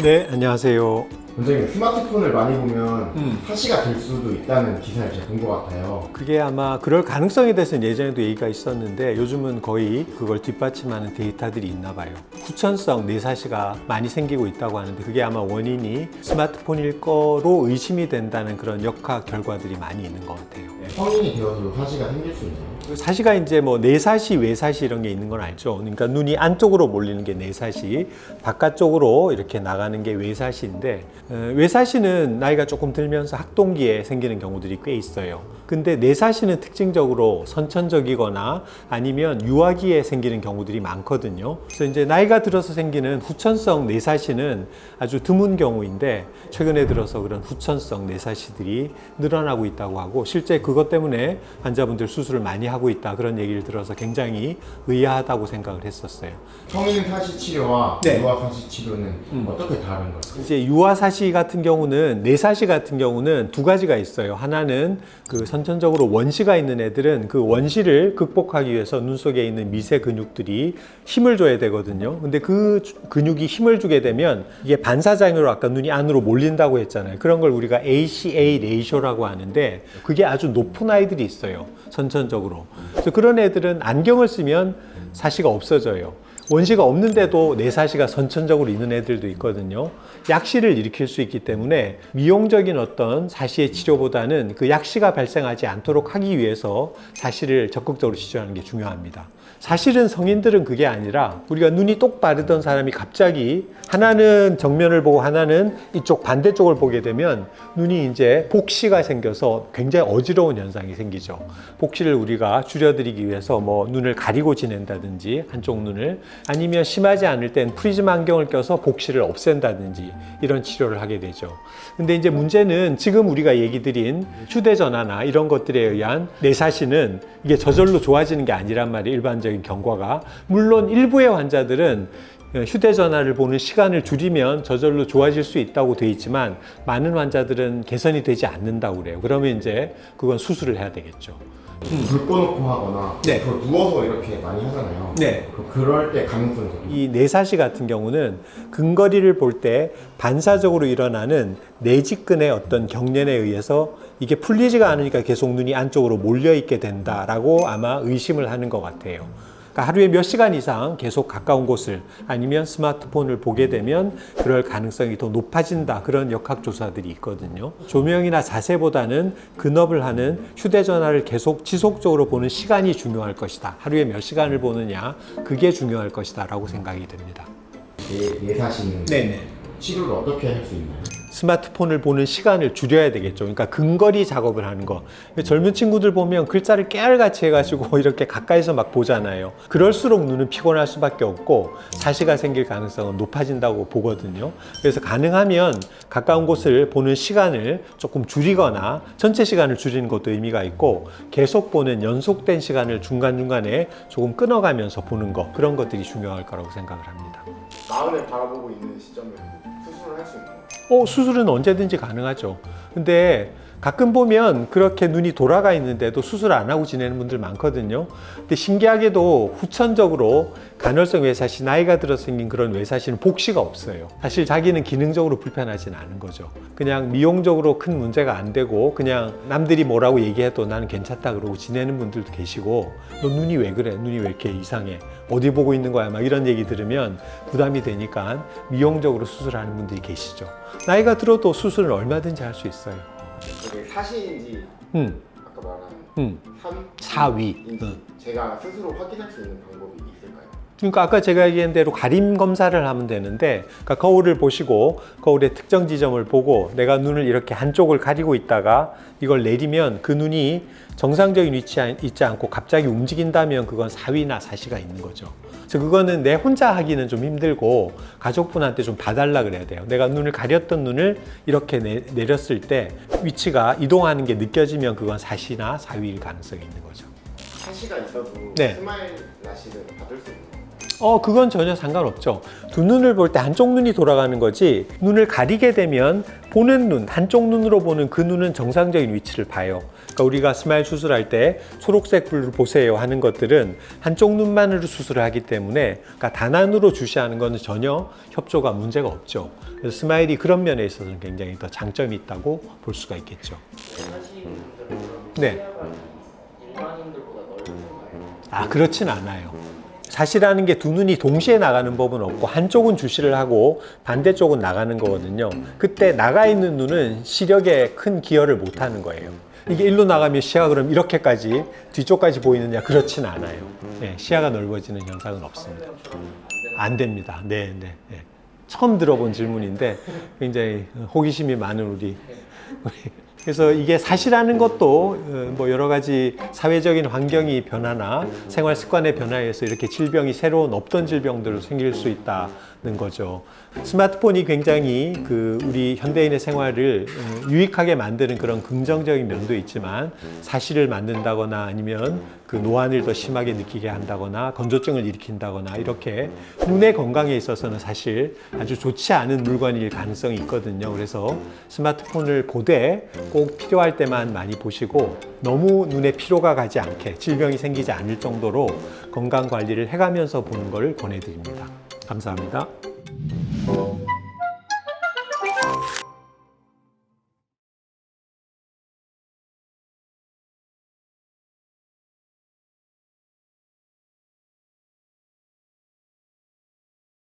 네, 안녕하세요. 원장님, 스마트폰을 많이 보면 사시가 될 수도 있다는 기사를 제가 본 것 같아요. 그게 아마 그럴 가능성에 대해서는 예전에도 얘기가 있었는데 요즘은 거의 그걸 뒷받침하는 데이터들이 있나 봐요. 후천성 뇌사시가 많이 생기고 있다고 하는데 그게 아마 원인이 스마트폰일 거로 의심이 된다는 그런 역학 결과들이 많이 있는 것 같아요. 성인이 되어서도 사시가 생길 수 있나요? 사시가 이제 뭐 내사시, 외사시 이런 게 있는 건 알죠. 그러니까 눈이 안쪽으로 몰리는 게 내사시, 바깥쪽으로 이렇게 나가는 게 외사시인데 외사시는 나이가 조금 들면서 학동기에 생기는 경우들이 꽤 있어요. 근데 내사시는 특징적으로 선천적이거나 아니면 유아기에 생기는 경우들이 많거든요. 그래서 이제 나이가 들어서 생기는 후천성 내사시는 아주 드문 경우인데 최근에 들어서 그런 후천성 내사시들이 늘어나고 있다고 하고 실제 그것 때문에 환자분들 수술을 많이 하고 있다 그런 얘기를 들어서 굉장히 의아하다고 생각을 했었어요. 성인 사시 치료와 네. 유아 사시 치료는 어떻게 다른 거예요? 이제 유아사시 같은 경우는 내사시 같은 경우는 두 가지가 있어요. 하나는 그 선천적으로 원시가 있는 애들은 그 원시를 극복하기 위해서 눈 속에 있는 미세 근육들이 힘을 줘야 되거든요. 근데 그 근육이 힘을 주게 되면 이게 반사작용으로 아까 눈이 안으로 몰린다고 했잖아요. 그런 걸 우리가 ACA 레이쇼라고 하는데 그게 아주 높은 아이들이 있어요. 선천적으로. 그래서 그런 애들은 안경을 쓰면 사시가 없어져요. 원시가 없는데도 내사시가 선천적으로 있는 애들도 있거든요. 약시를 일으킬 수 있기 때문에 미용적인 어떤 사시의 치료보다는 그 약시가 발생하지 않도록 하기 위해서 사시를 적극적으로 치료하는 게 중요합니다. 사실은 성인들은 그게 아니라 우리가 눈이 똑바르던 사람이 갑자기 하나는 정면을 보고 하나는 이쪽 반대쪽을 보게 되면 눈이 이제 복시가 생겨서 굉장히 어지러운 현상이 생기죠. 복시를 우리가 줄여드리기 위해서 뭐 눈을 가리고 지낸다든지 한쪽 눈을 아니면 심하지 않을 땐 프리즘 안경을 껴서 복시를 없앤다든지 이런 치료를 하게 되죠. 근데 이제 문제는 지금 우리가 얘기 드린 휴대전화나 이런 것들에 의한 내사시는 이게 저절로 좋아지는 게 아니란 말이에요. 일반적인 경과가. 물론 일부의 환자들은 휴대전화를 보는 시간을 줄이면 저절로 좋아질 수 있다고 돼 있지만 많은 환자들은 개선이 되지 않는다고 그래요. 그러면 이제 그건 수술을 해야 되겠죠. 불 꺼놓고 하거나 네. 누워서 이렇게 많이 하잖아요. 네. 그럴 때 가능성이 더 이 내사시 같은 경우는 근거리를 볼 때 반사적으로 일어나는 내직근의 어떤 경련에 의해서 이게 풀리지가 않으니까 계속 눈이 안쪽으로 몰려 있게 된다라고 아마 의심을 하는 것 같아요. 그러니까 하루에 몇 시간 이상 계속 가까운 곳을 아니면 스마트폰을 보게 되면 그럴 가능성이 더 높아진다. 그런 역학조사들이 있거든요. 조명이나 자세보다는 근업을 하는 휴대전화를 계속 지속적으로 보는 시간이 중요할 것이다. 하루에 몇 시간을 보느냐, 그게 중요할 것이다 라고 생각이 됩니다. 내사시는 네네. 치료를 어떻게 할 수 있나요? 스마트폰을 보는 시간을 줄여야 되겠죠. 그러니까 근거리 작업을 하는 거. 젊은 친구들 보면 글자를 깨알같이 해가지고 이렇게 가까이서 막 보잖아요. 그럴수록 눈은 피곤할 수밖에 없고 사시가 생길 가능성은 높아진다고 보거든요. 그래서 가능하면 가까운 곳을 보는 시간을 조금 줄이거나 전체 시간을 줄이는 것도 의미가 있고 계속 보는 연속된 시간을 중간중간에 조금 끊어가면서 보는 거, 그런 것들이 중요할 거라고 생각을 합니다. 마음을 바라보고 있는 시점에 수술을 할 수 있나요? 수술은 언제든지 가능하죠. 근데 가끔 보면 그렇게 눈이 돌아가 있는데도 수술 안 하고 지내는 분들 많거든요. 근데 신기하게도 후천적으로 간헐성 외사시, 나이가 들어서 생긴 그런 외사시는 복시가 없어요. 사실 자기는 기능적으로 불편하지는 않은 거죠. 그냥 미용적으로 큰 문제가 안 되고 그냥 남들이 뭐라고 얘기해도 나는 괜찮다 그러고 지내는 분들도 계시고, 너 눈이 왜 그래? 눈이 왜 이렇게 이상해? 어디 보고 있는 거야? 막 이런 얘기 들으면 부담이 되니까 미용적으로 수술하는 분들이 계시죠. 나이가 들어도 수술은 얼마든지 할 수 있어요. 그게 사시인지 아까 말한 4위. 제가 스스로 확인할 수 있는 방법이 있을까요? 그러니까 아까 제가 얘기한 대로 가림 검사를 하면 되는데, 그러니까 거울을 보시고 거울의 특정 지점을 보고 내가 눈을 이렇게 한쪽을 가리고 있다가 이걸 내리면 그 눈이 정상적인 위치에 있지 않고 갑자기 움직인다면 그건 사위나 사시가 있는 거죠. 그래서 그거는 내 혼자 하기는 좀 힘들고 가족분한테 좀 봐달라 그래야 돼요. 내가 눈을 가렸던 눈을 이렇게 내렸을 때 위치가 이동하는 게 느껴지면 그건 사시나 사위일 가능성이 있는 거죠. 사시가 있어도 네. 스마일 라시를 받을 수 있는 거예요? 그건 전혀 상관없죠. 두 눈을 볼 때 한쪽 눈이 돌아가는 거지, 눈을 가리게 되면 보는 눈, 한쪽 눈으로 보는 그 눈은 정상적인 위치를 봐요. 그러니까 우리가 스마일 수술할 때 초록색 불을 보세요 하는 것들은 한쪽 눈만으로 수술을 하기 때문에, 그러니까 단안으로 주시하는 것은 전혀 협조가 문제가 없죠. 그래서 스마일이 그런 면에 있어서는 굉장히 더 장점이 있다고 볼 수가 있겠죠. 네. 일반인들보다 넓은가요? 그렇진 않아요. 사실하는 게 두 눈이 동시에 나가는 법은 없고, 한쪽은 주시를 하고 반대쪽은 나가는 거거든요. 그때 나가 있는 눈은 시력에 큰 기여를 못 하는 거예요. 이게 일로 나가면 시야가 그럼 이렇게까지 뒤쪽까지 보이느냐? 그렇진 않아요. 네, 시야가 넓어지는 현상은 없습니다. 안 됩니다. 네. 처음 들어본 질문인데 굉장히 호기심이 많은 우리. 그래서 이게 사실하는 것도 뭐 여러 가지 사회적인 환경이 변화나 생활 습관의 변화에 의해서 이렇게 질병이, 새로운 없던 질병들로 생길 수 있다는 거죠. 스마트폰이 굉장히 우리 현대인의 생활을 유익하게 만드는 그런 긍정적인 면도 있지만, 사실을 만든다거나 아니면 노안을 더 심하게 느끼게 한다거나 건조증을 일으킨다거나, 이렇게 눈의 건강에 있어서는 사실 아주 좋지 않은 물건일 가능성이 있거든요. 그래서 스마트폰을 보되 꼭 필요할 때만 많이 보시고, 너무 눈에 피로가 가지 않게, 질병이 생기지 않을 정도로 건강 관리를 해가면서 보는 걸 권해드립니다. 감사합니다.